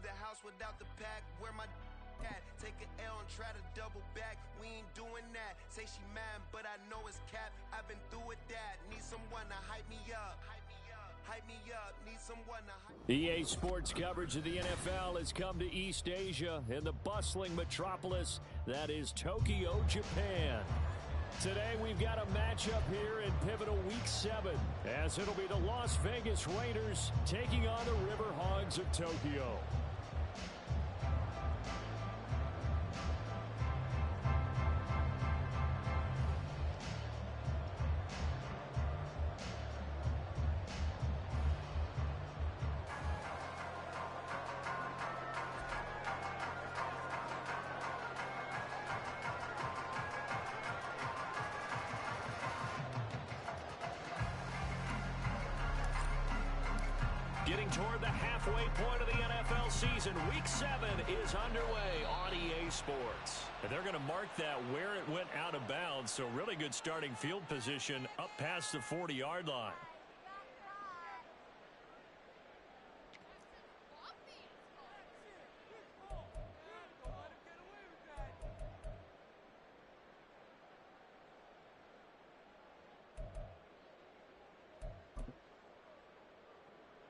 the house without the pack. Where my at? Take an L and try to double back. We ain't doing that. Say she mad, but I know it's cap. I've been through with that. Need someone to hype me up. Hype me up. Need someone to hype me up. EA Sports coverage of the NFL has come to East Asia in the bustling metropolis that is Tokyo, Japan. Today we've got a matchup here in pivotal Week 7, as it'll be the Las Vegas Raiders taking on the River Hogs of Tokyo. Getting toward the halfway point of the NFL season, Week 7 is underway on EA Sports. And they're going to mark that where it went out of bounds, so really good starting field position up past the 40-yard line.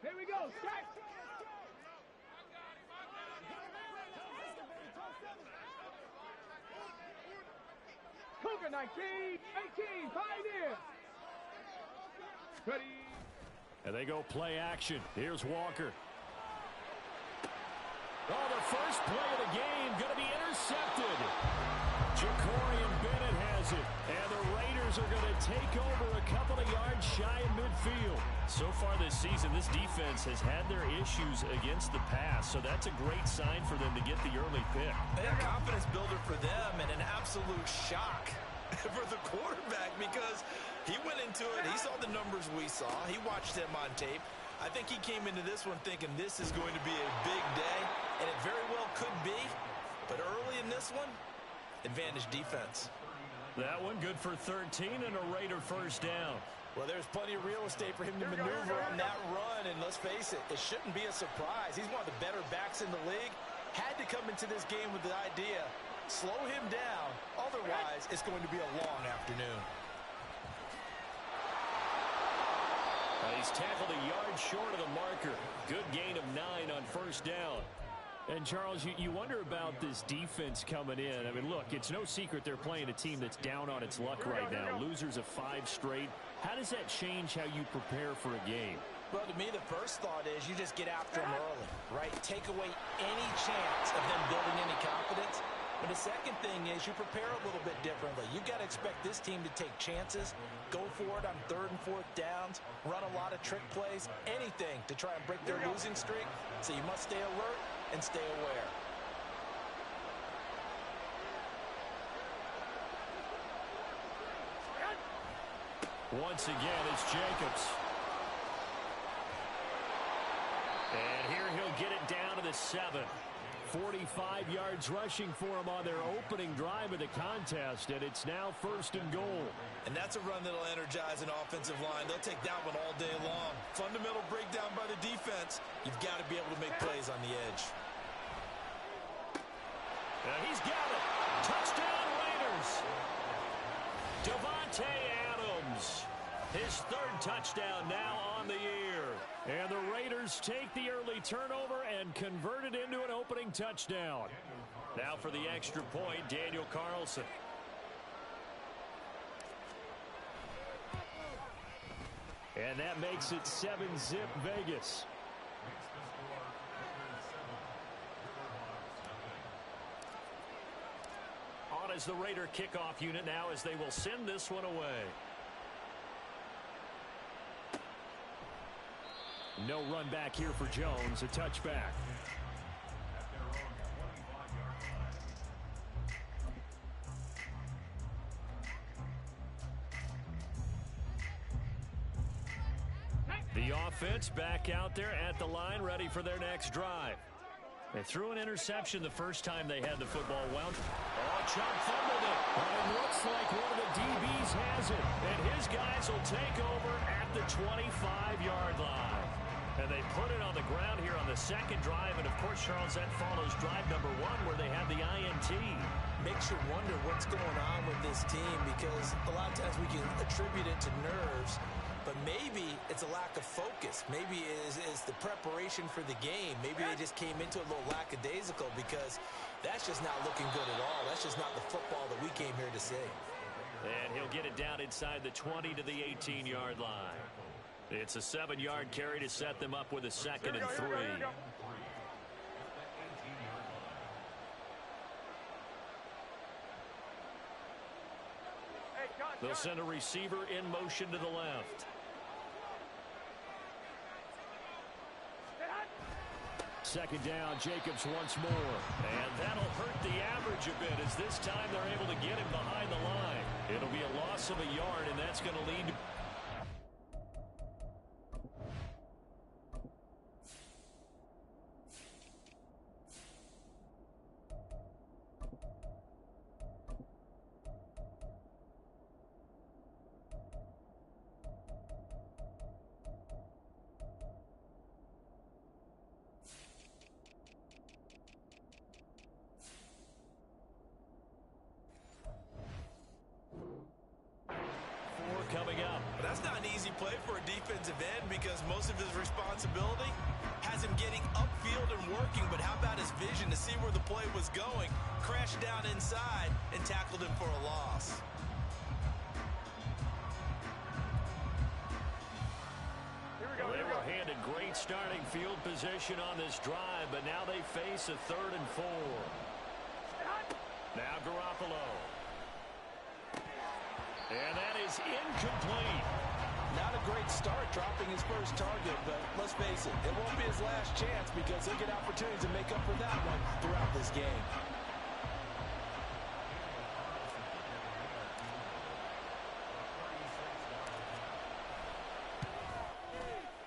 Here we go, set! Cougar 19, 18, Pioneer! Ready? And they go play action. Here's Walker. Oh, the first play of the game going to be intercepted. Jacorian Bennett has it. And the Raiders are going to take over a couple of yards shy of midfield. So far this season, this defense has had their issues against the pass. So that's a great sign for them to get the early pick. A confidence builder for them and an absolute shock for the quarterback because he went into it. He saw the numbers we saw. He watched them on tape. I think he came into this one thinking this is going to be a big day, and it very well could be. But early in this one, advantage defense. That one good for 13 and a Raider first down. Well, there's plenty of real estate for him to maneuver on that run, and let's face it, it shouldn't be a surprise. He's one of the better backs in the league. Had to come into this game with the idea, slow him down, otherwise it's going to be a long afternoon. He's tackled a yard short of the marker. Good gain of 9 on first down. And, Charles, you wonder about this defense coming in. I mean, look, it's no secret they're playing a team that's down on its luck right now. Losers of 5 straight. How does that change how you prepare for a game? Well, to me, the first thought is you just get after them early, right? Take away any chance of them building any confidence. But the second thing is you prepare a little bit differently. You've got to expect this team to take chances, go for it on 3rd and 4th downs, run a lot of trick plays, anything to try and break their losing streak. So you must stay alert and stay aware. Once again, it's Jacobs. And here he'll get it down to the 7. 45 yards rushing for him on their opening drive of the contest, and it's now 1st and goal. And that's a run that'll energize an offensive line. They'll take that one all day long. Fundamental breakdown by the defense. You've got to be able to make plays on the edge. And he's got it. Touchdown Raiders. Devontae Adams. His 3rd touchdown now on the year. And the Raiders take the early turnover and convert it into an opening touchdown. Now for the extra point, Daniel Carlson. And that makes it 7-zip Vegas. On as the Raider kickoff unit now as they will send this one away. No run back here for Jones, a touchback. The offense back out there at the line, ready for their next drive. They threw an interception the first time they had the football wound. Oh, Chubb fumbled it. But it looks like one of the DBs has it. And his guys will take over at the 25-yard line. And they put it on the ground here on the second drive. And, of course, Charles, that follows drive number 1 where they had the INT. Makes you wonder what's going on with this team because a lot of times we can attribute it to nerves, but maybe it's a lack of focus. Maybe it's the preparation for the game. Maybe they just came into a little lackadaisical because that's just not looking good at all. That's just not the football that we came here to see. And he'll get it down inside the 20 to the 18-yard line. It's a 7-yard carry to set them up with a 2nd and 3. They'll send a receiver in motion to the left. Second down, Jacobs once more. And that'll hurt the average a bit as this time they're able to get him behind the line. It'll be a loss of a yard, and that's going to lead to... coming up. But that's not an easy play for a defensive end because most of his responsibility has him getting upfield and working, but how about his vision to see where the play was going, crashed down inside, and tackled him for a loss. They were handed great starting field position on this drive, but now they face a 3rd and 4. Now Garoppolo. And that is incomplete. Not a great start dropping his first target, but let's face it, it won't be his last chance because he'll get opportunities to make up for that one throughout this game.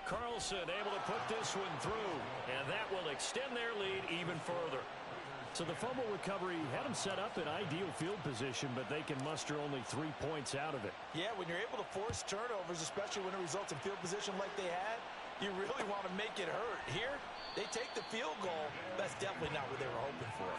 Carlson able to put this one through, and that will extend their lead even further. So the fumble recovery had them set up in ideal field position, but they can muster only 3 points out of it. Yeah, when you're able to force turnovers, especially when it results in field position like they had, you really want to make it hurt. Here, they take the field goal. That's definitely not what they were hoping for.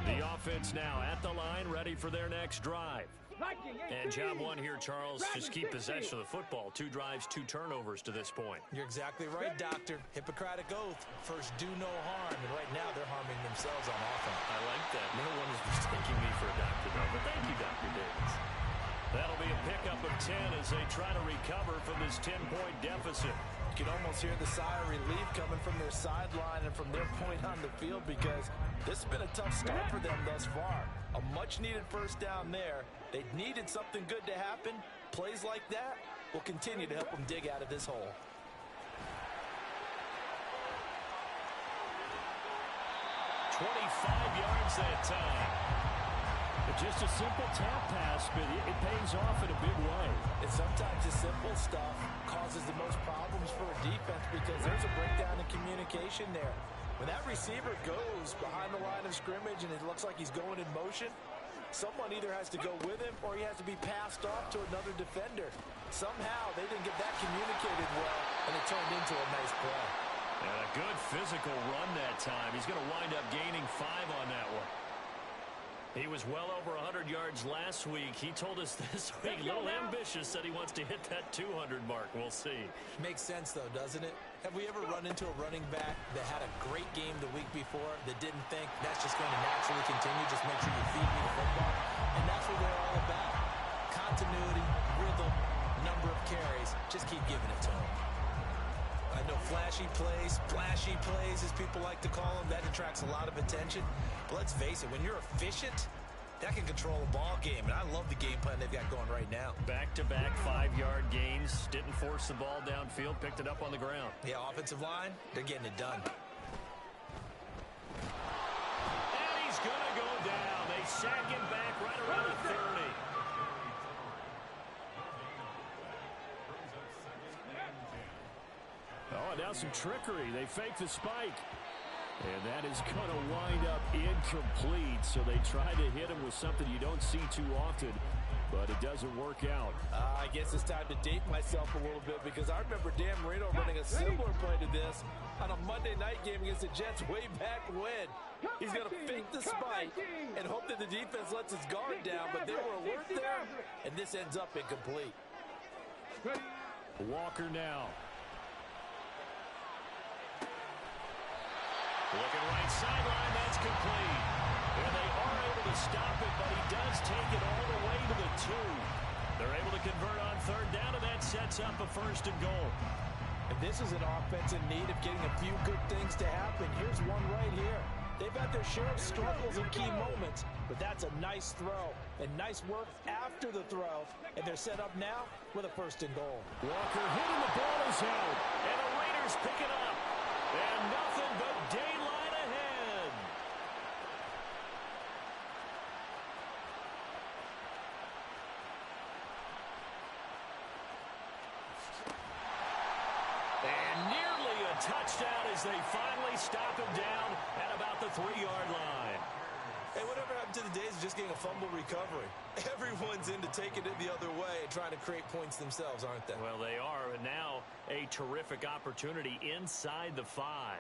The offense now at the line, ready for their next drive. And job 1 here, Charles, just keep possession of the football. 2 drives, 2 turnovers to this point. You're exactly right, Doctor. Hippocratic oath. First, do no harm. And right now, they're harming themselves on offense. I like that. No one is mistaking me for a doctor, though. But thank you, Dr. Davis. That'll be a pickup of 10 as they try to recover from this 10-point deficit. You can almost hear the sigh of relief coming from their sideline and from their point on the field because this has been a tough start for them thus far. A much-needed first down there. They needed something good to happen. Plays like that will continue to help them dig out of this hole. yards that time. Just a simple tap pass, but it pays off in a big way. And sometimes the simple stuff causes the most problems for a defense because there's a breakdown in communication there. When that receiver goes behind the line of scrimmage and it looks like he's going in motion, someone either has to go with him or he has to be passed off to another defender. Somehow they didn't get that communicated well, and it turned into a nice play. And a good physical run that time. He's going to wind up gaining 5 on that one. He was well over 100 yards last week. He told us this week, a little ambitious, said he wants to hit that 200 mark. We'll see. Makes sense, though, doesn't it? Have we ever run into a running back that had a great game the week before that didn't think that's just going to naturally continue? Just make sure you feed me the football. And that's what they're all about. Continuity, rhythm, number of carries. Just keep giving it to them. I know flashy plays, splashy plays, as people like to call them, that attracts a lot of attention. But let's face it, when you're efficient, that can control a ball game. And I love the game plan they've got going right now. Back-to-back 5-yard gains. Didn't force the ball downfield. Picked it up on the ground. Yeah, offensive line, they're getting it done. And he's going to go down. They sack him back right around the 30. Oh, and now some trickery. They fake the spike. And that is going to wind up incomplete. So they try to hit him with something you don't see too often, but it doesn't work out. I guess it's time to date myself a little bit because I remember Dan Marino running a similar play to this on a Monday night game against the Jets way back when. He's going to fake the spike and hope that the defense lets his guard down, but they were alert there, and this ends up incomplete. Walker now. Looking right sideline, that's complete. And they are able to stop it, but he does take it all the way to the 2. They're able to convert on third down, and that sets up a 1st and goal. And this is an offense in need of getting a few good things to happen. Here's one right here. They've had their share of struggles in key moments, but that's a nice throw and nice work after the throw. And they're set up now with a 1st and goal. Walker hitting, the ball is out, and the Raiders pick it up. And nothing but daylight ahead. And nearly a touchdown as they finally stop him down at about the 3-yard line. Hey, whatever happened to the days of just getting a fumble recovery? Everyone's into taking it the other way and trying to create points themselves, aren't they? Well, they are, and now a terrific opportunity inside the 5.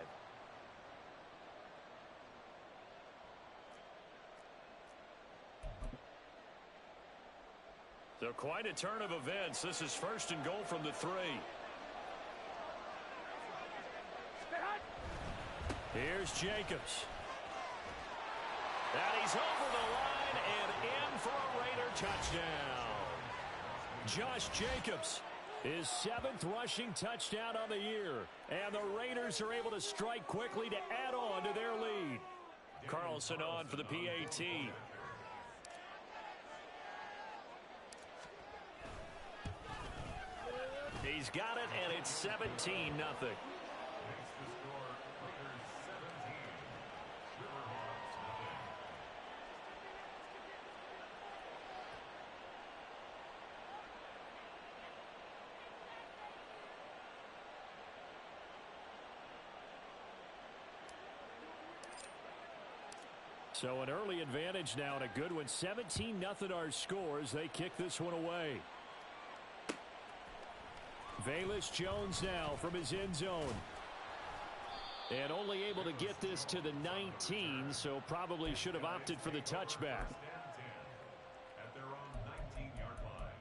So quite a turn of events. This is 1st and goal from the 3. Here's Jacobs. And he's over the line and in for a Raider touchdown. Josh Jacobs, his 7th rushing touchdown on the year. And the Raiders are able to strike quickly to add on to their lead. Carlson on for the PAT. He's got it, and it's 17-0. So an early advantage now and a good one. 17-0 our score as they kick this one away. Velus Jones now from his end zone. And only able to get this to the 19, so probably should have opted for the touchback. At their own 19-yard line.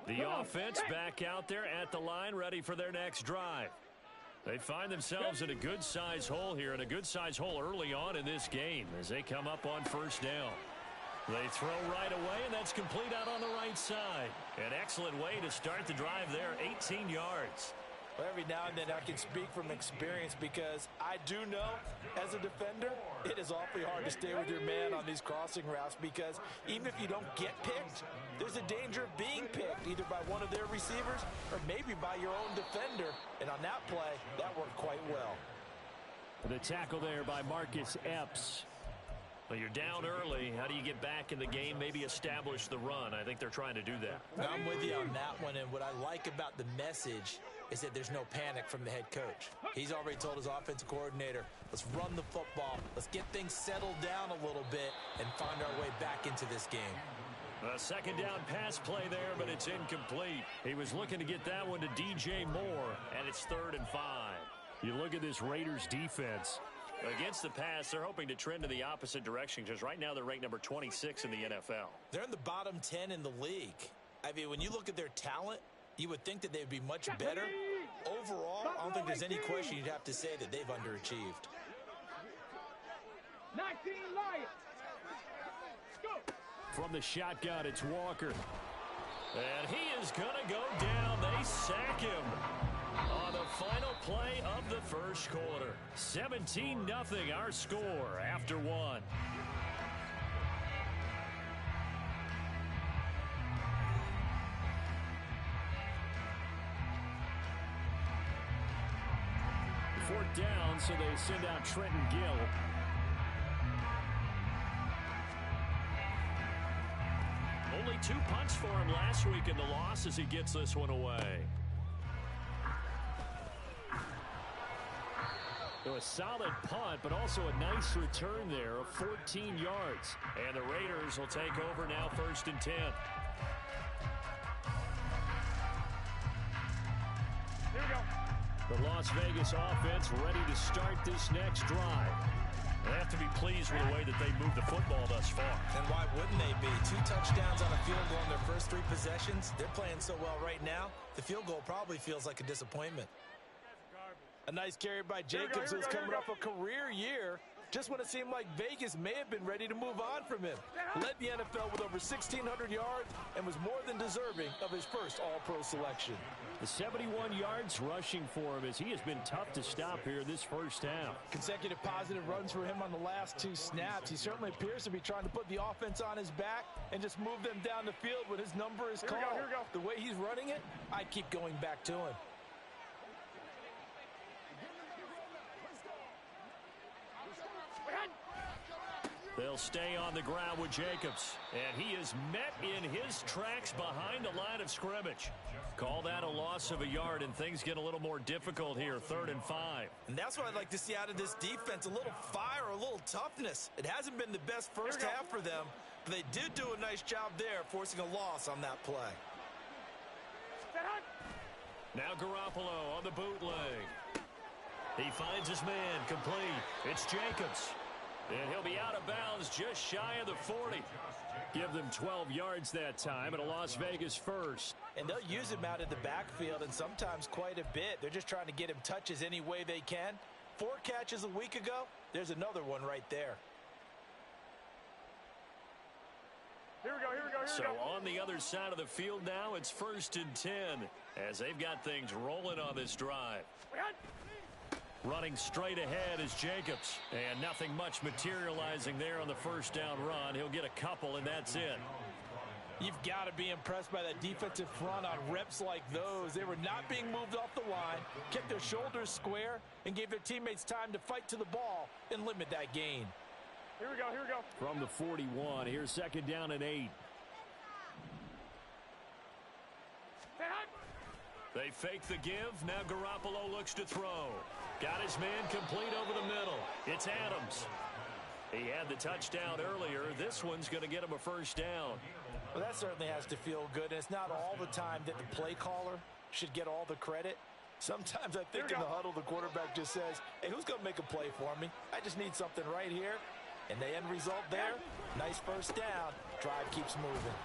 The offense back out there at the line, ready for their next drive. They find themselves in a good-sized hole here, and a good-sized hole early on in this game as they come up on 1st down. They throw right away, and that's complete out on the right side. An excellent way to start the drive there, 18 yards. Well, every now and then I can speak from experience because I do know, as a defender, it is awfully hard to stay with your man on these crossing routes because even if you don't get picked, there's a danger of being picked either by one of their receivers or maybe by your own defender. And on that play, that worked quite well. The tackle there by Marcus Epps. Well, you're down early. How do you get back in the game, maybe establish the run? I think they're trying to do that. I'm with you on that one, and what I like about the message is that there's no panic from the head coach. He's already told his offensive coordinator, let's run the football, let's get things settled down a little bit and find our way back into this game. A 2nd down pass play there, but it's incomplete. He was looking to get that one to DJ Moore, and it's 3rd and 5. You look at this Raiders defense. Against the pass, they're hoping to trend in the opposite direction because right now they're ranked number 26 in the NFL. They're in the bottom 10 in the league. I mean, when you look at their talent, you would think that they'd be much better. Overall, I don't think there's any question you'd have to say that they've underachieved. 19 Lions. Go. From the shotgun, it's Walker. And he is going to go down. They sack him on the final play of the 1st quarter. 17-0 our score after 1. Fourth down, so they send out Trenton Gill. Only 2 punts for him last week in the loss as he gets this one away. So a solid punt, but also a nice return there of 14 yards. And the Raiders will take over now 1st and 10. Here we go. The Las Vegas offense ready to start this next drive. They have to be pleased with the way that they moved the football thus far. And why wouldn't they be? 2 touchdowns on a field goal in their first 3 possessions. They're playing so well right now, the field goal probably feels like a disappointment. A nice carry by Jacobs, who's coming off a career year. Just when it seemed like Vegas may have been ready to move on from him. Led the NFL with over 1,600 yards and was more than deserving of his first All-Pro selection. The 71 yards rushing for him as he has been tough to stop here this first half. Consecutive positive runs for him on the last 2 snaps. He certainly appears to be trying to put the offense on his back and just move them down the field when his number is called. Here we go. The way he's running it, I'd keep going back to him. They'll stay on the ground with Jacobs. And he is met in his tracks behind the line of scrimmage. Call that a loss of a yard, and things get a little more difficult here, 3rd and 5. And that's what I'd like to see out of this defense, a little fire, a little toughness. It hasn't been the best first half for them, but they did do a nice job there, forcing a loss on that play. Now Garoppolo on the bootleg. He finds his man complete. It's Jacobs. And he'll be out of bounds just shy of the 40. Give them 12 yards that time, and a Las Vegas first. And they'll use him out of the backfield, and sometimes quite a bit. They're just trying to get him touches any way they can. 4 catches a week ago. There's another one right there. Here we go. So on the other side of the field now, it's 1st and 10 as they've got things rolling on this drive. Running straight ahead is Jacobs, and nothing much materializing there on the first down run. He'll get a couple, and that's it. You've got to be impressed by that defensive front on reps like those. They were not being moved off the line, kept their shoulders square, and gave their teammates time to fight to the ball and limit that gain. Here we go. From the 41, here's 2nd down and 8. They fake the give. Now Garoppolo looks to throw. Got his man complete over the middle. It's Adams. He had the touchdown earlier. This one's going to get him a first down. Well, that certainly has to feel good, and it's not all the time that the play caller should get all the credit. Sometimes I think in the huddle, the quarterback just says, hey, who's going to make a play for me? I just need something right here. And the end result there, nice first down. Drive keeps moving.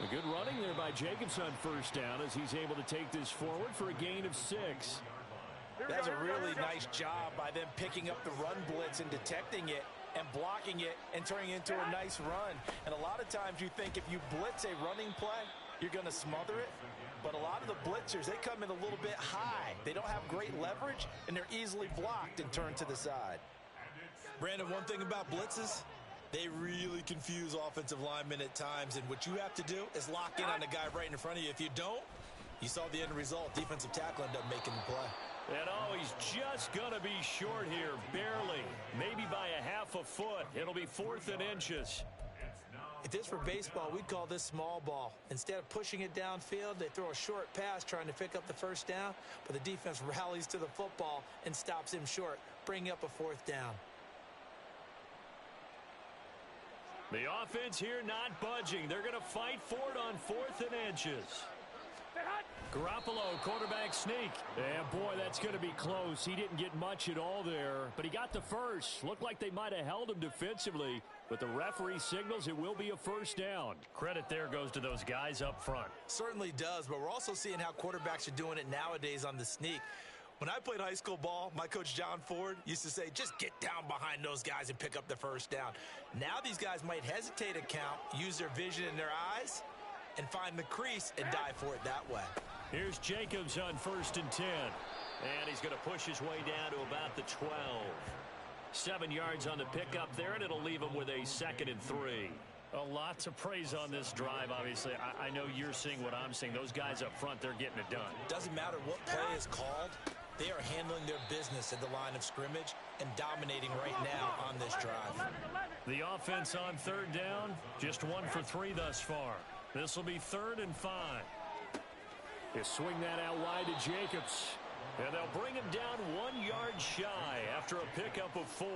A good running there by Jacobs on first down as he's able to take this forward for a gain of 6. That's a really nice job by them picking up the run blitz and detecting it and blocking it and turning it into a nice run. And a lot of times you think if you blitz a running play, you're going to smother it. But a lot of the blitzers, they come in a little bit high. They don't have great leverage, and they're easily blocked and turned to the side. Brandon, one thing about blitzes, they really confuse offensive linemen at times, and what you have to do is lock in on the guy right in front of you. If you don't, you saw the end result. Defensive tackle ended up making the play. And he's just going to be short here, barely. Maybe by a half a foot. It'll be 4th and inches. If this were baseball, we'd call this small ball. Instead of pushing it downfield, they throw a short pass trying to pick up the first down, but the defense rallies to the football and stops him short, bringing up a 4th down. The offense here not budging. They're going to fight for it on 4th and inches. Garoppolo, quarterback sneak. And boy, that's going to be close. He didn't get much at all there, but he got the first. Looked like they might have held him defensively, but the referee signals it will be a first down. Credit there goes to those guys up front. Certainly does, but we're also seeing how quarterbacks are doing it nowadays on the sneak. When I played high school ball, my coach John Ford used to say, just get down behind those guys and pick up the first down. Now these guys might hesitate a count, use their vision in their eyes, and find the crease and dive for it that way. Here's Jacobs on 1st and 10. And he's going to push his way down to about the 12. 7 yards on the pickup there, and it'll leave him with a 2nd and 3. A lot to praise on this drive, obviously. I know you're seeing what I'm seeing. Those guys up front, they're getting it done. Doesn't matter what play is called. They are handling their business at the line of scrimmage and dominating right now on this drive. The offense on 3rd down, just 1 for 3 thus far. This will be 3rd and 5. They swing that out wide to Jacobs. And they'll bring him down 1 yard shy after a pickup of 4.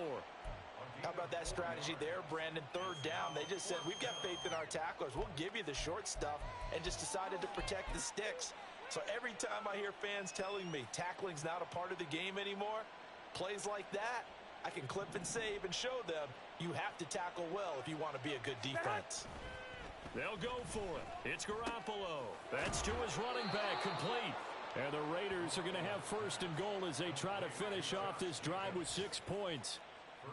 How about that strategy there, Brandon? 3rd down. They just said, we've got faith in our tacklers. We'll give you the short stuff, and just decided to protect the sticks. So every time I hear fans telling me tackling's not a part of the game anymore, plays like that, I can clip and save and show them you have to tackle well if you want to be a good defense. They'll go for it. It's Garoppolo. That's to his running back, complete. And the Raiders are going to have 1st and goal as they try to finish off this drive with 6 points.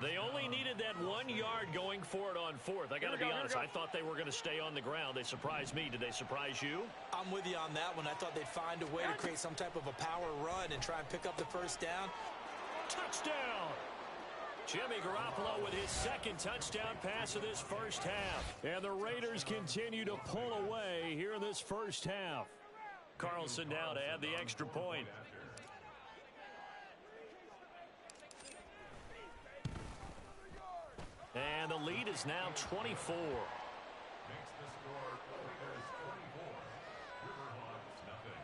They only needed that 1 yard going for it on 4th. I got to be honest, I thought they were going to stay on the ground. They surprised me. Did they surprise you? I'm with you on that one. I thought they'd find a way to create some type of a power run and try and pick up the 1st down. Touchdown! Jimmy Garoppolo with his 2nd touchdown pass of this 1st half. And the Raiders continue to pull away here in this 1st half. Carlson now to add the extra point. And the lead is now 24. Makes the score Raiders 24, Riverhawks nothing.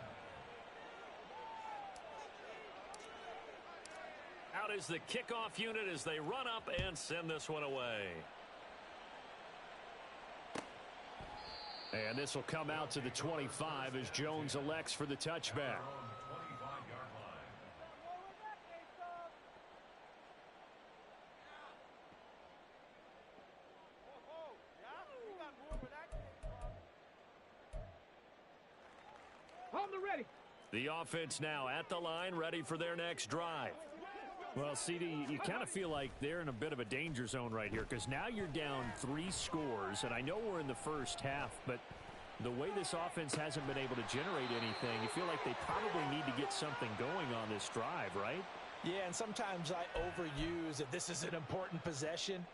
Out is the kickoff unit as they run up and send this one away. And this will come out to the 25 as Jones elects for the touchback. The offense now at the line, ready for their next drive. Well, CD, you kind of feel like they're in a bit of a danger zone right here because now you're down 3 scores, and I know we're in the 1st half, but the way this offense hasn't been able to generate anything, you feel like they probably need to get something going on this drive, right? Yeah, and sometimes I overuse that this is an important possession.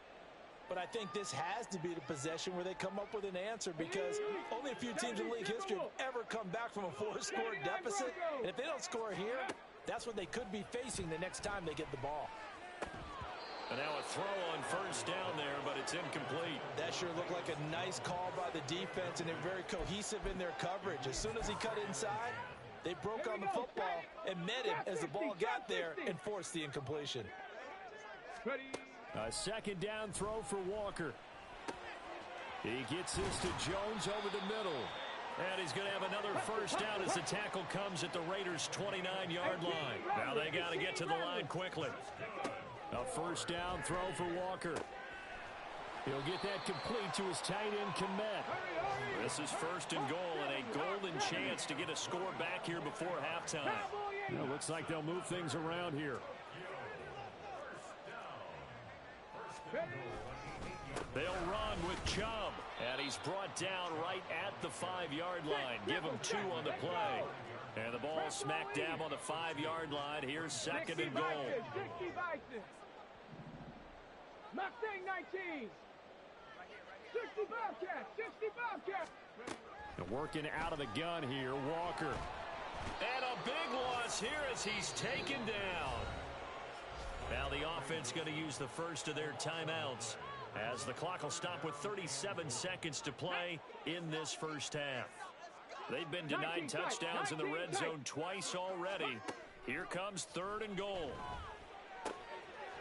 But I think this has to be the possession where they come up with an answer because only a few teams in league history have ever come back from a 4-score deficit. And if they don't score here, that's what they could be facing the next time they get the ball. And now a throw on 1st down there, but it's incomplete. That sure looked like a nice call by the defense, and they're very cohesive in their coverage. As soon as he cut inside, they broke on the football and met him as the ball got there and forced the incompletion. A 2nd down throw for Walker. He gets this to Jones over the middle. And he's going to have another 1st down as the tackle comes at the Raiders' 29-yard line. Now they got to get to the line quickly. A 1st down throw for Walker. He'll get that complete to his tight end, Kmet. This is 1st and goal and a golden chance to get a score back here before halftime. It looks like they'll move things around here. They'll run with Chubb, and he's brought down right at the 5-yard line. Give him 2 on the play. And the ball smack dab on the 5-yard line. Here's 2nd and goal. Mustang 19. 60 Bobcat. 60 Bobcat. And working out of the gun here, Walker. And a big loss here as he's taken down. Now the offense going to use the 1st of their timeouts as the clock will stop with 37 seconds to play in this 1st half. They've been denied touchdowns in the red zone twice already. Here comes 3rd and goal.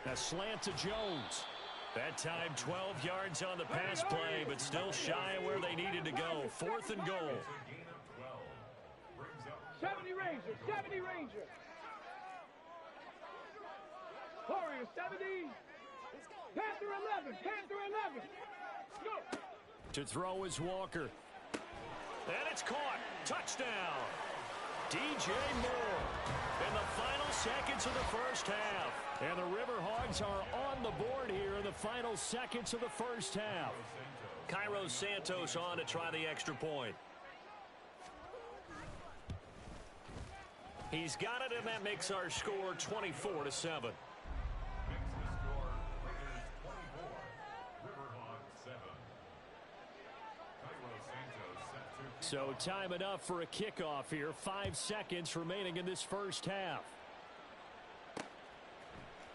A slant to Jones. That time 12 yards on the pass play, but still shy of where they needed to go. 4th and goal. 70 Ranger. 70 Ranger. Warrior 70. Panther 11. Panther 11. Go. To throw is Walker. And it's caught. Touchdown. DJ Moore in the final seconds of the 1st half. And the Riverhogs are on the board here in the final seconds of the 1st half. Cairo Santos on to try the extra point. He's got it, and that makes our score 24-7. So time enough for a kickoff here. 5 seconds remaining in this 1st half.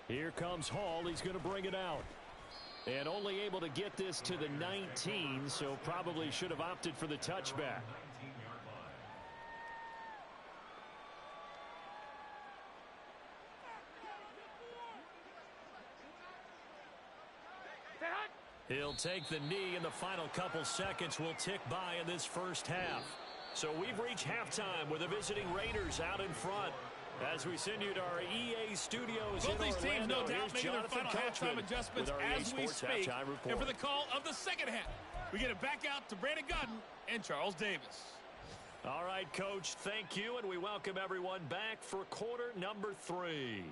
Here comes Hall. He's going to bring it out. And only able to get this to the 19, so probably should have opted for the touchback. He'll take the knee, and the final couple seconds will tick by in this first half. So we've reached halftime with the visiting Raiders out in front. As we send you to our EA studios both these teams, no doubt, making their Jonathan final halftime adjustments as we speak. And for the call of the second half, we get it back out to Brandon Godden and Charles Davis. All right, Coach, thank you, and we welcome everyone back for quarter number 3.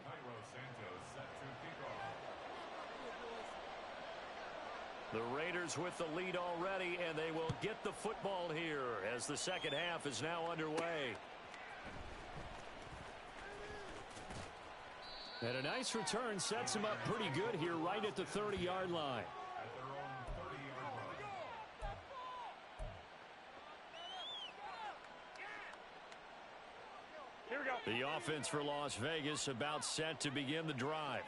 The Raiders with the lead already, and they will get the football here as the second half is now underway. And a nice return sets him up pretty good here right at the 30-yard line. Here we go. The offense for Las Vegas about set to begin the drive.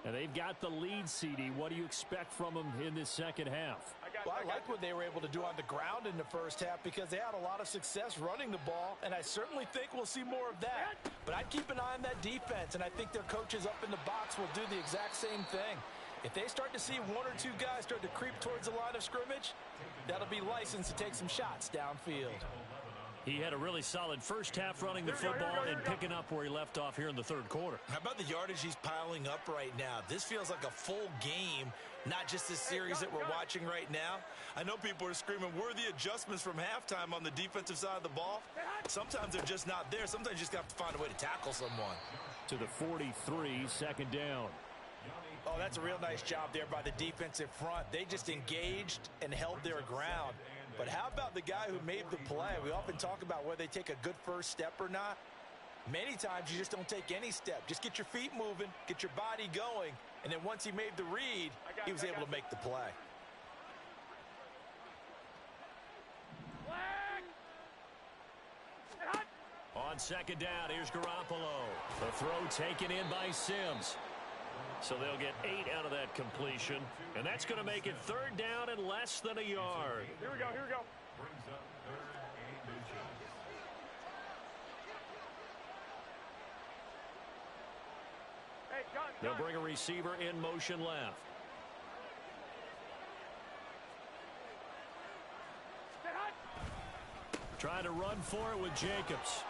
And they've got the lead, CD. What do you expect from them in this second half? Well, I like what they were able to do on the ground in the first half because they had a lot of success running the ball, and I certainly think we'll see more of that. But I'd keep an eye on that defense, and I think their coaches up in the box will do the exact same thing. If they start to see one or two guys start to creep towards the line of scrimmage, that'll be licensed to take some shots downfield. He had a really solid first half running the football and picking up where he left off here in the third quarter. How about the yardage he's piling up right now? This feels like a full game, not just this series that we're watching right now. I know people are screaming, where are the adjustments from halftime on the defensive side of the ball? Sometimes they're just not there. Sometimes you just have to find a way to tackle someone. To the 43, second down. Oh, that's a real nice job there by the defensive front. They just engaged and held their ground. But how about the guy who made the play? We often talk about whether they take a good first step or not. Many times you just don't take any step. Just get your feet moving, get your body going, and then once he made the read, he was able to make the play. On second down, here's Garoppolo. The throw taken in by Sims. So they'll get 8 out of that completion. And that's going to make it third down and less than a yard. Here we go, here we go. Hey, John. They'll bring a receiver in motion left. Trying to run for it with Jacobs.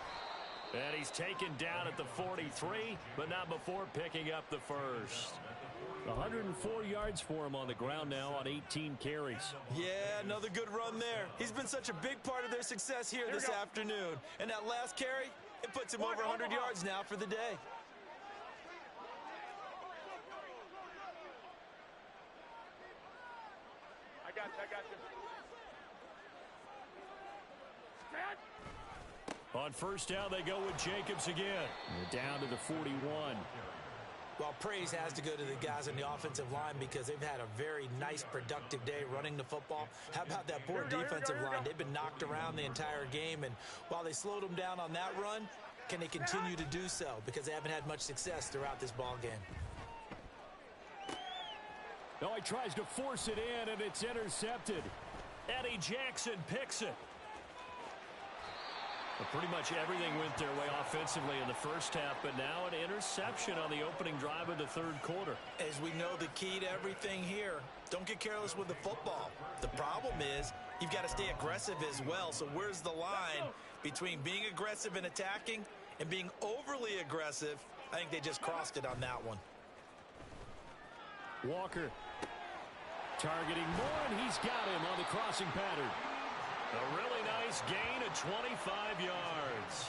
And he's taken down at the 43, but not before picking up the first. 104 yards for him on the ground now on 18 carries. Yeah, another good run there. He's been such a big part of their success here this afternoon. And that last carry, it puts him over 100 yards now for the day. I got you. On first down, they go with Jacobs again. They're down to the 41. Well, praise has to go to the guys on the offensive line because they've had a very nice, productive day running the football. How about that poor defensive line? They've been knocked around the entire game, and while they slowed them down on that run, can they continue to do so? Because they haven't had much success throughout this ball game. No, he tries to force it in, and it's intercepted. Eddie Jackson picks it. But pretty much everything went their way offensively in the first half, but now an interception on the opening drive of the third quarter. As we know, the key to everything here, don't get careless with the football. The problem is you've got to stay aggressive as well. So where's the line between being aggressive and attacking and being overly aggressive? I think they just crossed it on that one. Walker targeting Moore, and he's got him on the crossing pattern. A really nice gain of 25 yards.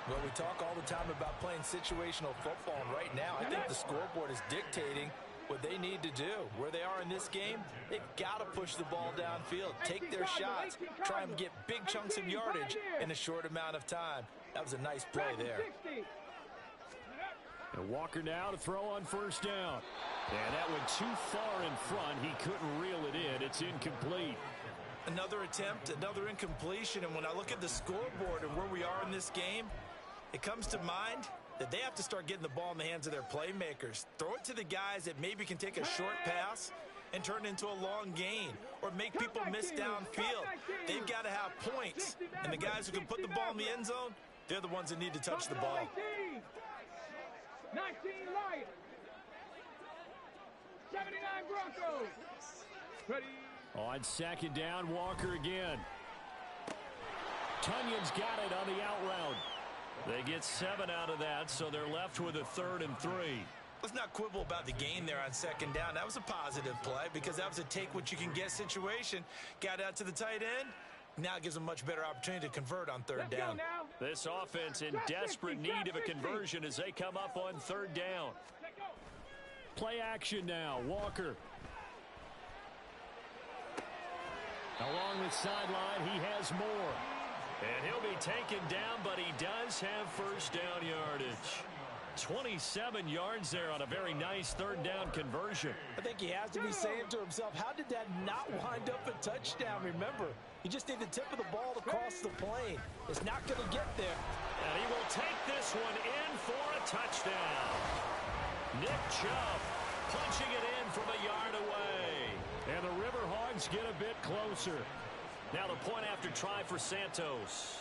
Well, we talk all the time about playing situational football, and right now I think the scoreboard is dictating what they need to do. Where they are in this game, they've got to push the ball downfield, take their shots, try and get big chunks of yardage in a short amount of time. That was a nice play there. And Walker now to throw on first down. And that went too far in front. He couldn't reel it in. It's incomplete. Another attempt, another incompletion, and when I look at the scoreboard and where we are in this game, it comes to mind that they have to start getting the ball in the hands of their playmakers. Throw it to the guys that maybe can take a short pass and turn it into a long gain or make people miss downfield. They've got to have points. And the guys who can put the ball in the end zone, they're the ones that need to touch the ball. 19 Lions. 79 Broncos. Ready. On second down, Walker again. Tunyon's got it on the out route. They get 7 out of that, so they're left with a 3rd and 3. Let's not quibble about the gain there on second down. That was a positive play because that was a take-what-you-can-get situation. Got out to the tight end. Now it gives them a much better opportunity to convert on 3rd down. This offense in desperate need of a conversion as they come up on 3rd down. Play action now. Walker. Along the sideline, he has more. And he'll be taken down, but he does have first down yardage. 27 yards there on a very nice 3rd down conversion. I think he has to be saying to himself, how did that not wind up a touchdown? Remember, you just need the tip of the ball to cross the plane. It's not going to get there. And he will take this one in for a touchdown. Nick Chubb punching it in from a yard away. And the Riverhogs get a bit closer. Now the point after try for Santos.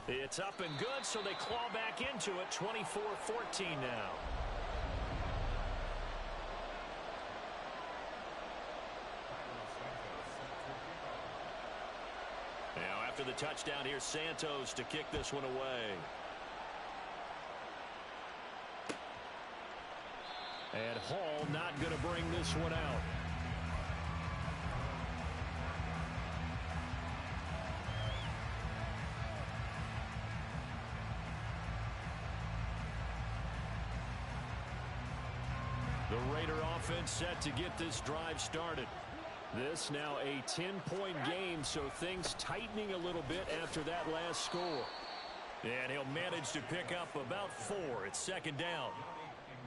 It's up and good, so they claw back into it. 24-14 now. Now after the touchdown, here's Santos to kick this one away. And Hall not going to bring this one out. The Raider offense set to get this drive started. This now a 10-point game, so things tightening a little bit after that last score. And he'll manage to pick up about 4. It's second down.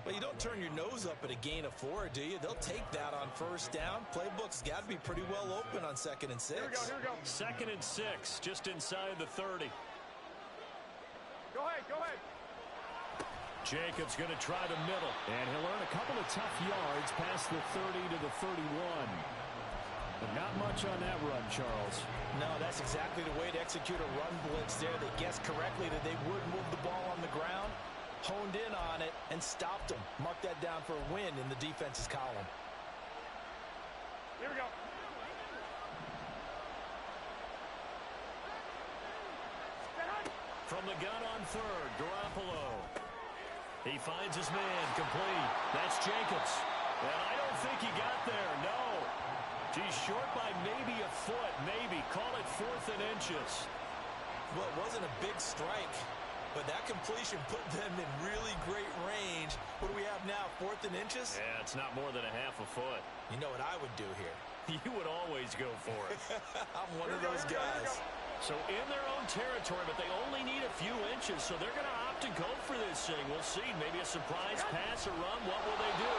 Well, you don't turn your nose up at a gain of 4, do you? They'll take that on first down. Playbook's got to be pretty well open on 2nd and 6. Here we go. 2nd and 6, just inside the 30. Go ahead. Jacobs going to try the middle, and he'll earn a couple of tough yards past the 30 to the 31. But not much on that run, Charles. No, that's exactly the way to execute a run blitz there. They guessed correctly that they would move the ball on the ground, honed in on it, and stopped them. Mark that down for a win in the defense's column. Here we go. From the gun on 3rd, Garoppolo. He finds his man, complete. That's Jacobs. And I don't think he got there, no. He's short by maybe a foot, maybe. Call it 4th and inches. Well, it wasn't a big strike, but that completion put them in really great range. What do we have now, 4th and inches? Yeah, it's not more than a half a foot. You know what I would do here? You would always go for it. I'm one of those guys. So in their own territory, but they only need a few inches, so they're going to opt to go for this thing. We'll see. Maybe a surprise pass or run. What will they do?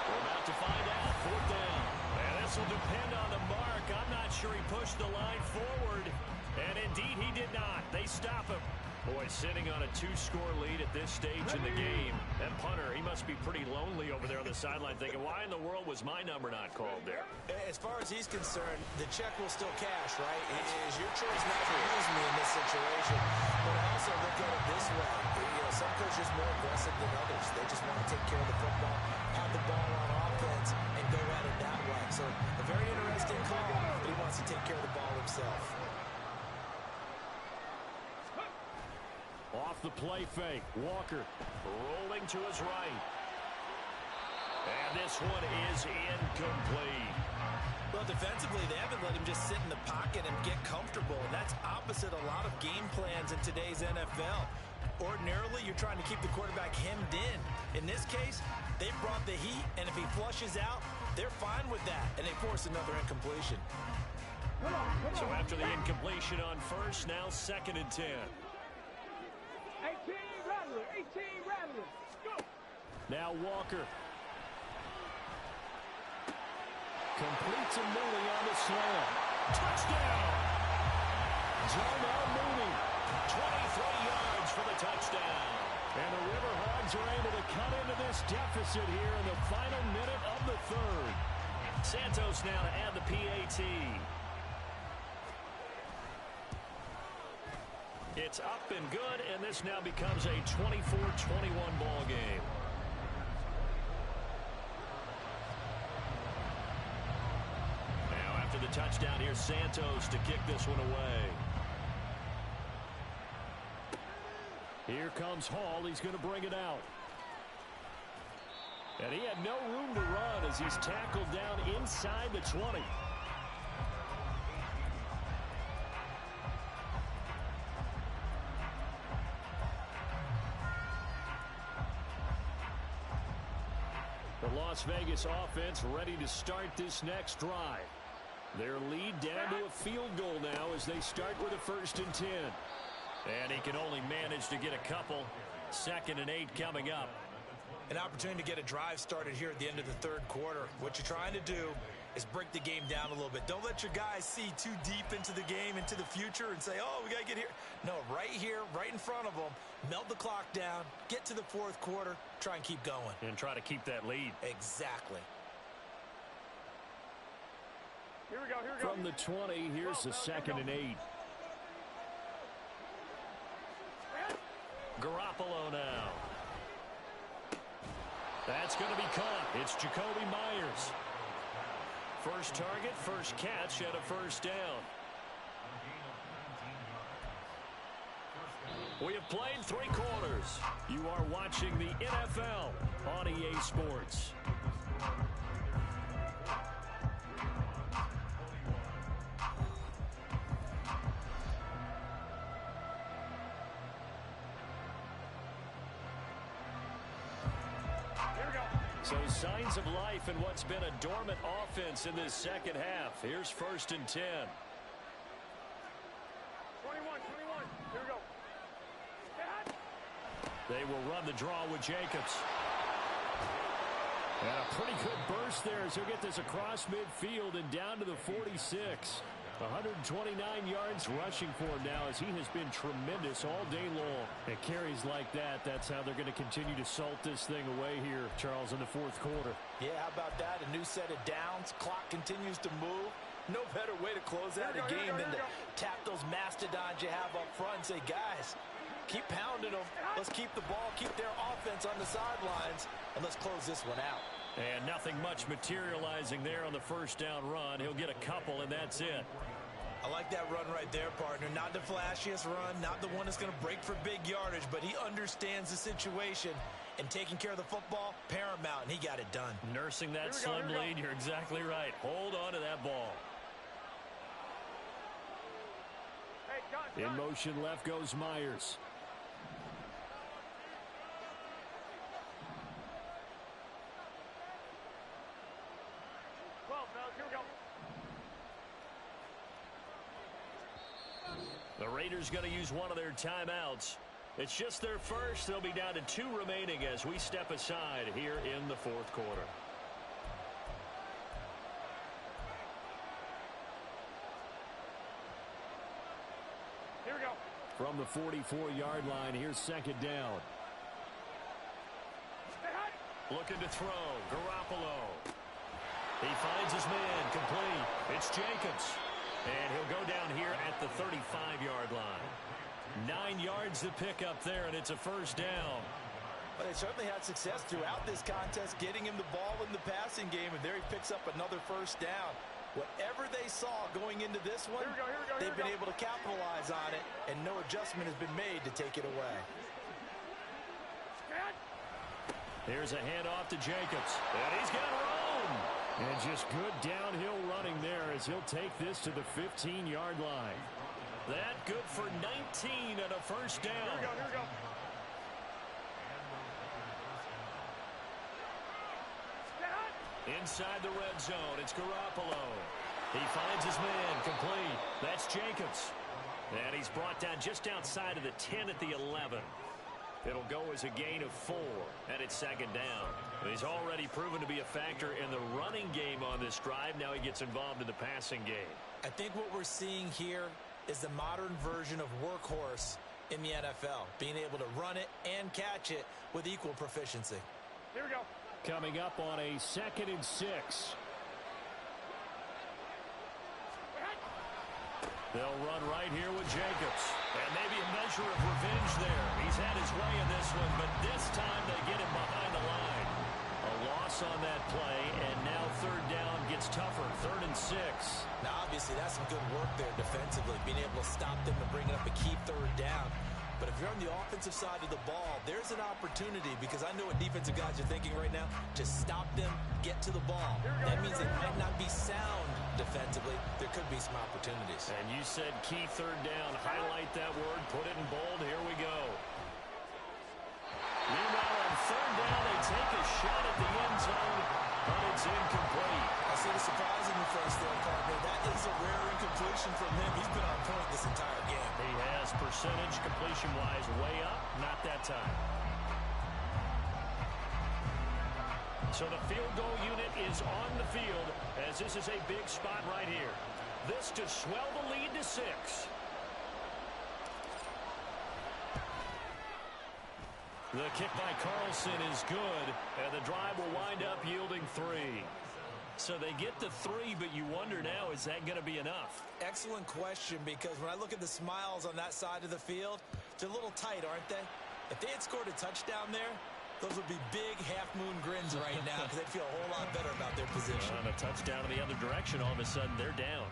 We're about to find out. 4th down. And this will depend on the mark. I'm not sure he pushed the line forward. And indeed, he did not. They stop him. Boy, sitting on a 2-score lead at this stage in the game. And punter, he must be pretty lonely over there on the sideline thinking, why in the world was my number not called there? As far as he's concerned, the check will still cash, right? It is your choice not to use me in this situation. But I also look at it this way. Some coaches are more aggressive than others. They just want to take care of the football, have the ball on offense, and go at it that way. So a very interesting call, but he wants to take care of the ball himself. Off the play fake, Walker rolling to his right. And this one is incomplete. Well, defensively, they haven't let him just sit in the pocket and get comfortable. And that's opposite a lot of game plans in today's NFL. Ordinarily, you're trying to keep the quarterback hemmed in. In this case, they brought the heat, and if he flushes out, they're fine with that. And they force another incompletion. So after the incompletion on 1st, now 2nd and 10. 18 Rattler. Go. Now Walker. Completes a Mooney on the slam. Touchdown! Darnell Mooney. 23 yards for the touchdown. And the Riverhogs are able to cut into this deficit here in the final minute of the third. Santos now to add the PAT. It's up and good, and this now becomes a 24-21 ball game. Now after the touchdown, here's Santos to kick this one away. Here comes Hall. He's going to bring it out. And he had no room to run as he's tackled down inside the 20. The Las Vegas offense ready to start this next drive. Their lead down to a field goal now as they start with a 1st and 10. And he can only manage to get a couple. 2nd and 8 coming up. An opportunity to get a drive started here at the end of the third quarter. What you're trying to do is break the game down a little bit. Don't let your guys see too deep into the game, into the future, and say, oh, we got to get here. No, right here, right in front of them, melt the clock down, get to the fourth quarter, try and keep going. And try to keep that lead. Exactly. Here we go, here we go. From the 20, here's the 2nd and 8. Garoppolo now. That's going to be caught. It's Jacoby Myers. First target, first catch, and a 1st down. We have played 3 quarters. You are watching the NFL on EA Sports. So signs of life in what's been a dormant offense in this second half. Here's 1st and 10. 21. Here we go. They will run the draw with Jacobs. And a pretty good burst there as he'll get this across midfield and down to the 46. 129 yards rushing for him now as he has been tremendous all day long. And carries like that, that's how they're going to continue to salt this thing away here, Charles, in the fourth quarter. Yeah, how about that? A new set of downs. Clock continues to move. No better way to close out a game than to tap those mastodons you have up front and say, guys, keep pounding them. Let's keep the ball, keep their offense on the sidelines, and let's close this one out. And nothing much materializing there on the 1st down run. He'll get a couple, and that's it. I like that run right there, partner. Not the flashiest run, not the one that's going to break for big yardage, but he understands the situation, and taking care of the football, paramount, and he got it done. Nursing that slim lead, you're exactly right. Hold on to that ball. In motion left goes Myers. The Raiders going to use one of their timeouts. It's just their first. They'll be down to 2 remaining as we step aside here in the fourth quarter. Here we go. From the 44-yard line, here's 2nd down. Looking to throw. Garoppolo. He finds his man. Complete. It's Jacobs. And he'll go down here at the 35-yard line. 9 yards to pick up there, and it's a 1st down. Well, they certainly had success throughout this contest, getting him the ball in the passing game, and there he picks up another 1st down. Whatever they saw going into this one, they've been able to capitalize on it, and no adjustment has been made to take it away. Here's a handoff to Jacobs, and he's got room. And just good downhill running there as he'll take this to the 15-yard line. That good for 19 and a 1st down. Here we go. Inside the red zone, it's Garoppolo. He finds his man, complete. That's Jacobs. And he's brought down just outside of the 10 at the 11. It'll go as a gain of 4, and it's 2nd down. He's already proven to be a factor in the running game on this drive. Now he gets involved in the passing game. I think what we're seeing here is the modern version of workhorse in the NFL, being able to run it and catch it with equal proficiency. Here we go. Coming up on a 2nd and 6. They'll run right here with Jacobs. And maybe a measure of revenge there. He's had his way in this one, but this time they get him behind the line. A loss on that play, and now 3rd down gets tougher. 3rd and 6. Now, obviously, that's some good work there defensively, being able to stop them and bring it up a key 3rd down. But if you're on the offensive side of the ball, there's an opportunity, because I know what defensive guys are thinking right now. Just stop them, get to the ball. That means they might not be sound defensively. There could be some opportunities. And you said key 3rd down. Highlight that word. Put it in bold. Here we go. Meanwhile, on 3rd down, they take a shot at the end zone, but it's incomplete. I see the surprise in your face there, partner. That is a rare incompletion from him. He's been on point this entire game. He has percentage completion-wise way up. Not that time. So the field goal unit is on the field, as this is a big spot right here. This to swell the lead to 6. The kick by Carlson is good, and the drive will wind up yielding 3. So they get the 3, but you wonder now, is that going to be enough? Excellent question, because when I look at the smiles on that side of the field, they're a little tight, aren't they? If they had scored a touchdown there, those would be big half-moon grins right now, because they'd feel a whole lot better about their position. On a touchdown in the other direction, all of a sudden they're down.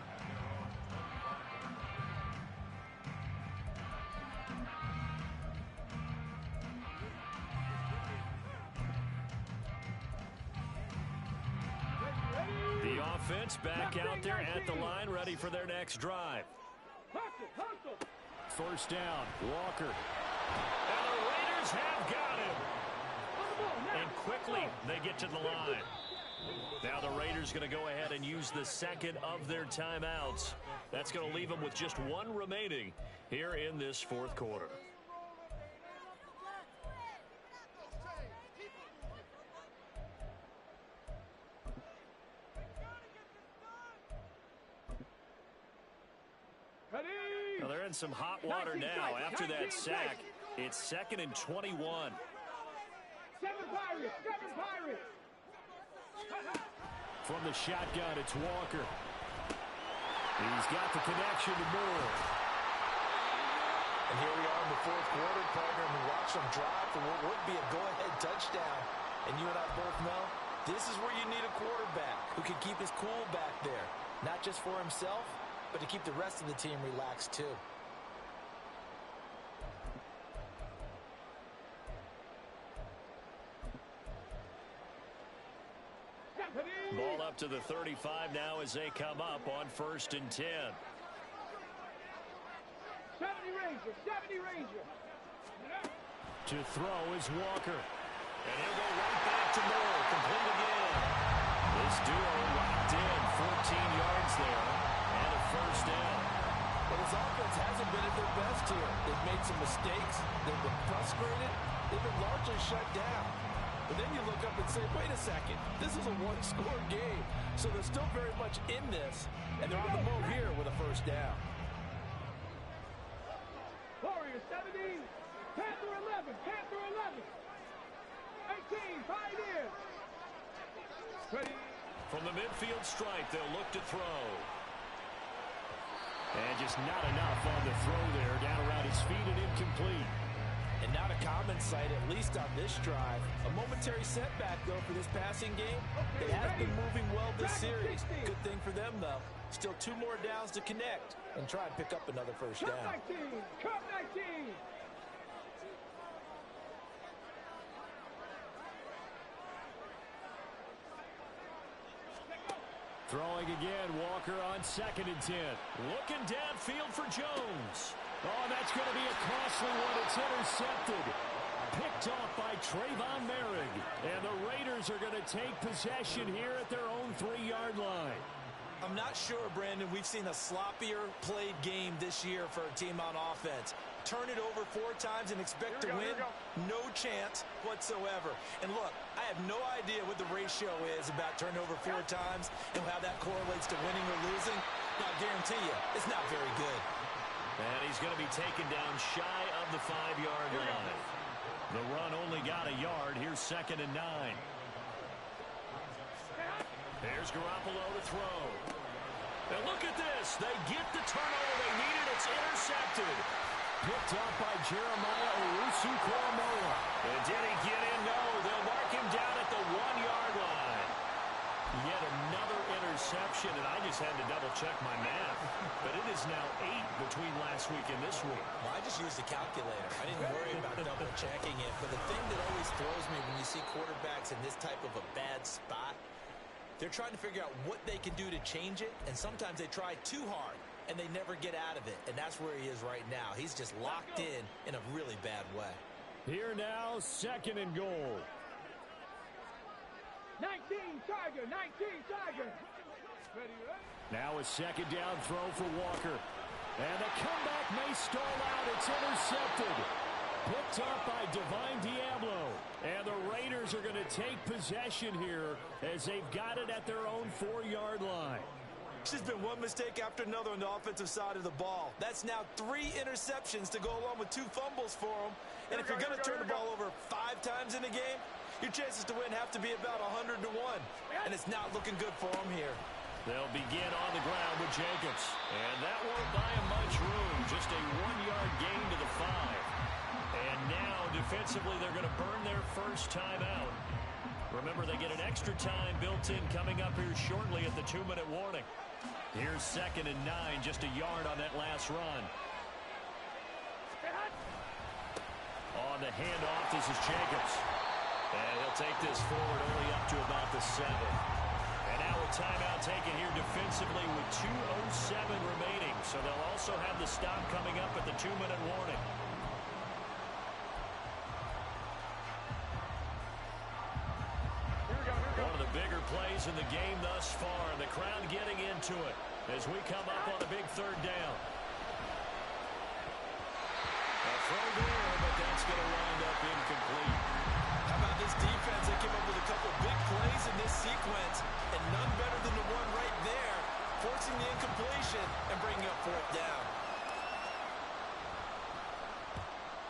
The offense back out there at the line, ready for their next drive. 1st down, Walker. And the Raiders have got him. And quickly they get to the line. Now the Raiders going to go ahead and use the 2nd of their timeouts. That's going to leave them with just 1 remaining here in this 4th quarter. Well, they're in some hot water now. After that sack, it's 2nd and 21. 7 Pirates! 7 Pirates! From the shotgun, it's Walker. He's got the connection to Moore. And here we are in the 4th quarter, partner, and we watch them drive for what would be a go-ahead touchdown. And you and I both know, this is where you need a quarterback who can keep his cool back there. Not just for himself, but to keep the rest of the team relaxed too. Ball up to the 35 now as they come up on 1st and 10. 70 Ranger! 70 Ranger! To throw is Walker. And he'll go right back to Moore. Complete again. This duo locked in. 14 yards there. And a 1st down. But his offense hasn't been at their best here. They've made some mistakes. They've been frustrated. They've been largely shut down. But then you look up and say, wait a second, this is a 1-score game. So they're still very much in this, and they're on the move here with a 1st down. Warriors 70, Panther 11, Panther 11. 18, Pioneers. Ready. From the midfield stripe, they'll look to throw. And just not enough on the throw there. Down around his feet and incomplete. And not a common sight, at least on this drive. A momentary setback, though, for this passing game. It has been moving well this series. Good thing for them, though. Still 2 more downs to connect and try and pick up another 1st down. Cup 19! Cup 19! Throwing again, Walker on 2nd and 10. Looking downfield for Jones. Oh, that's going to be a costly one. It's intercepted. Picked off by Trayvon Merrick. And the Raiders are going to take possession here at their own 3-yard line. I'm not sure, Brandon, we've seen a sloppier played game this year for a team on offense. Turn it over 4 times and expect to win? No chance whatsoever. And look, I have no idea what the ratio is about turnover 4 times and how that correlates to winning or losing. But I guarantee you, it's not very good. And he's going to be taken down shy of the 5-yard line. The run only got a yard. Here's 2nd and 9. There's Garoppolo to throw. And look at this. They get the turnover they needed. It's intercepted. Picked up by Jeremiah Owusu-Koramoah. And did he get in? No. They'll mark him down at the 1-yard line. Yet another interception, and I just had to double-check my math. But it is now 8 between last week and this week. Well, I just used the calculator. I didn't worry about double-checking it. But the thing that always throws me when you see quarterbacks in this type of a bad spot, they're trying to figure out what they can do to change it, and sometimes they try too hard, and they never get out of it. And that's where he is right now. He's just locked in a really bad way. Here now, 2nd and goal. 19 Tiger, 19 Tiger. Ready, right? Now a 2nd down throw for Walker. And the comeback may stall out. It's intercepted. Picked up by Divine Diablo. And the Raiders are going to take possession here as they've got it at their own 4-yard line. It's just been one mistake after another on the offensive side of the ball. That's now 3 interceptions to go along with 2 fumbles for him. And if you're going to turn the ball over 5 times in a game, your chances to win have to be about 100 to 1. And it's not looking good for him here. They'll begin on the ground with Jacobs. And that won't buy him much room. Just a 1-yard gain to the 5. And now, defensively, they're going to burn their first time out. Remember, they get an extra time built in coming up here shortly at the 2-minute warning. Here's 2nd and 9, just a yard on that last run. On the handoff, this is Jacobs. And he'll take this forward only up to about the 7. And now a timeout taken here defensively with 2:07 remaining. So they'll also have the stop coming up at the 2-minute warning. One of the bigger plays in the game thus far. The crowd getting into it as we come up on a big 3rd down. A throw there, but that's going to wind up incomplete. How about this defense? They came up with a couple big plays in this sequence, and none better than the one right there, forcing the incompletion and bringing up 4th down.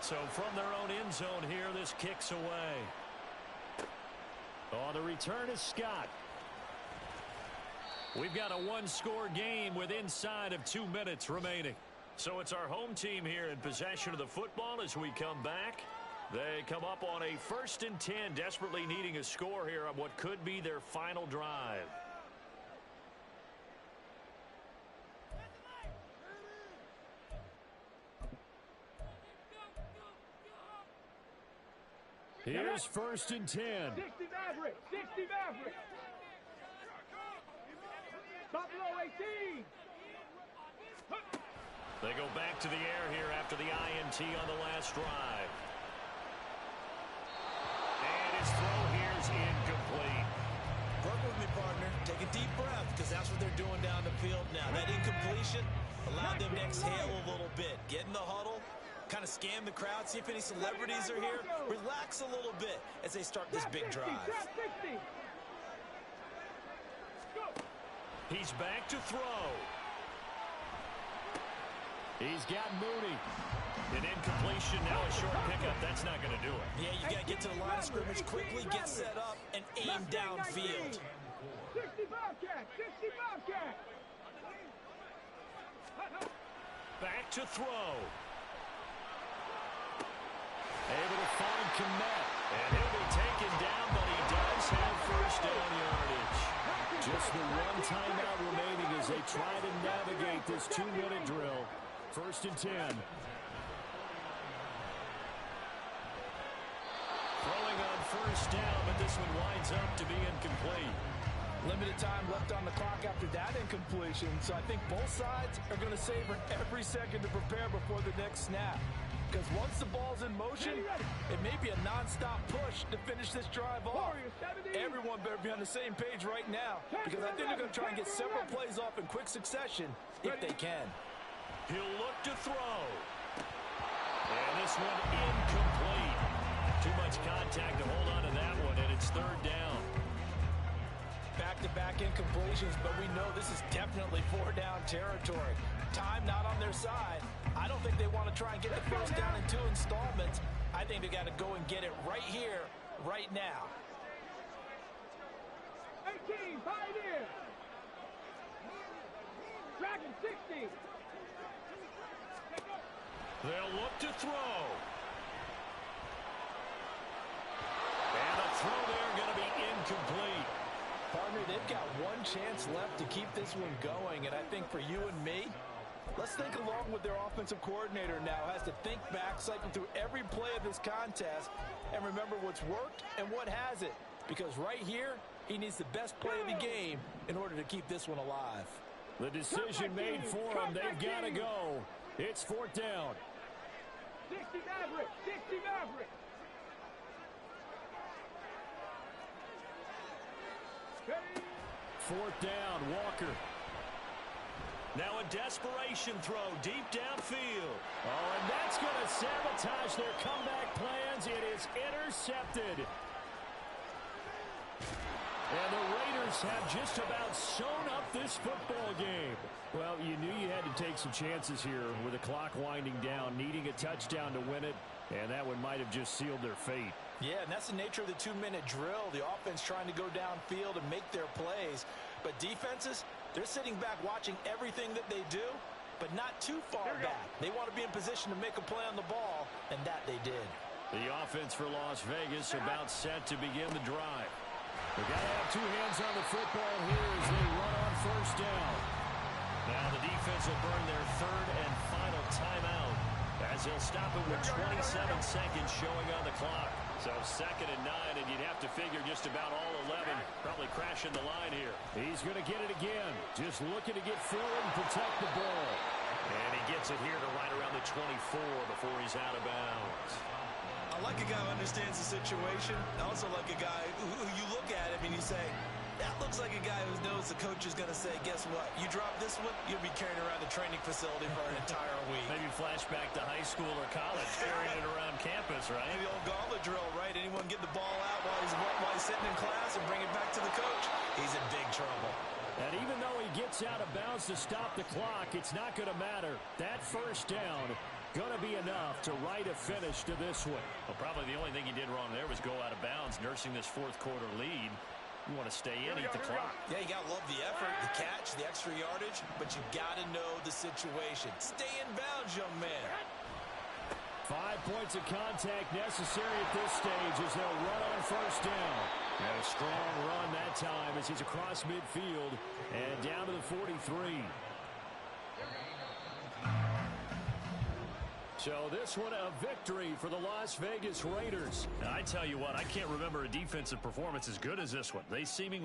So from their own end zone here, this kicks away. On the return is Scott. We've got a 1-score game with inside of 2 minutes remaining. So it's our home team here in possession of the football as we come back. They come up on a 1st and 10, desperately needing a score here on what could be their final drive. Here's 1st and 10. 60 Maverick, 60 Maverick. Buffalo 18. They go back to the air here after the INT on the last drive. And his throw here is incomplete. Work with me, partner. Take a deep breath, because that's what they're doing down the field now. That incompletion allowed them to exhale a little bit. Get in the huddle, kind of scan the crowd, see if any celebrities are here. Relax a little bit as they start this big drive. He's back to throw. He's got Mooney. An incompletion, now a short pickup. That's not going to do it. Yeah, you got to get to the line of scrimmage quickly, get set up, and aim downfield. 60 Bobcat, 60 Bobcat. Back to throw. Able to find Kmet. And he'll be taken down, but he does have 1st down yardage. Just the 1 timeout remaining as they try to navigate this 2-minute drill. 1st and 10. Throwing on 1st down, but this one winds up to be incomplete. Limited time left on the clock after that incompletion, so I think both sides are going to savor every second to prepare before the next snap. Because once the ball's in motion, it may be a non-stop push to finish this drive off. Everyone better be on the same page right now, because I think they're going to try and get several plays off in quick succession if they can. He'll look to throw. And this one incomplete. Too much contact to hold on to that one, and it's 3rd down. Back-to-back incompletions, but we know this is definitely 4-down territory. Time not on their side. I don't think they want to try and get the first down in 2 installments. I think they got to go and get it right here, right now. 18, Pioneer. Dragon 60. They'll look to throw. And the throw there going to be incomplete. Partner, they've got one chance left to keep this one going, and I think for you and me, let's think along with their offensive coordinator now. Has to think back, cycle through every play of this contest, and remember what's worked and what hasn't. Because right here, he needs the best play of the game in order to keep this one alive. The decision made for him. They've got to go. It's 4th down. 60 Maverick. 60 Maverick. Fourth down, Walker. Now a desperation throw deep downfield. Oh, and that's going to sabotage their comeback plans. It is intercepted. And the Raiders have just about sewn up this football game. Well, you knew you had to take some chances here with the clock winding down, needing a touchdown to win it, and that one might have just sealed their fate. Yeah, and that's the nature of the 2-minute drill. The offense trying to go downfield and make their plays. But defenses, they're sitting back watching everything that they do, but not too far back. They want to be in position to make a play on the ball, and that they did. The offense for Las Vegas about set to begin the drive. They've got to have 2 hands on the football here as they run on first down. Now the defense will burn their 3rd and final timeout as they'll stop it with 27 seconds showing on the clock. So 2nd and 9, and you'd have to figure just about all 11 probably crashing the line here. He's going to get it again. Just looking to get forward and protect the ball. And he gets it here to right around the 24 before he's out of bounds. I like a guy who understands the situation. I also like a guy who you look at him and you say, that looks like a guy who knows the coach is going to say, guess what? You drop this one, you'll be carrying around the training facility for an entire week. Maybe flashback to high school or college, carrying it around campus, right? Maybe the old gauntlet drill, right? Anyone get the ball out while he's sitting in class and bring it back to the coach? He's in big trouble. And even though he gets out of bounds to stop the clock, it's not going to matter. That first down going to be enough to write a finish to this one. Well, probably the only thing he did wrong there was go out of bounds, nursing this 4th quarter lead. You want to stay in, eat the clock. Yeah, you got to love the effort, the catch, the extra yardage, but you got to know the situation. Stay in bounds, young man. 5 points of contact necessary at this stage as they'll run on first down. And a strong run that time as he's across midfield and down to the 43. So this one a victory for the Las Vegas Raiders. Now, I tell you what, I can't remember a defensive performance as good as this one. They seemingly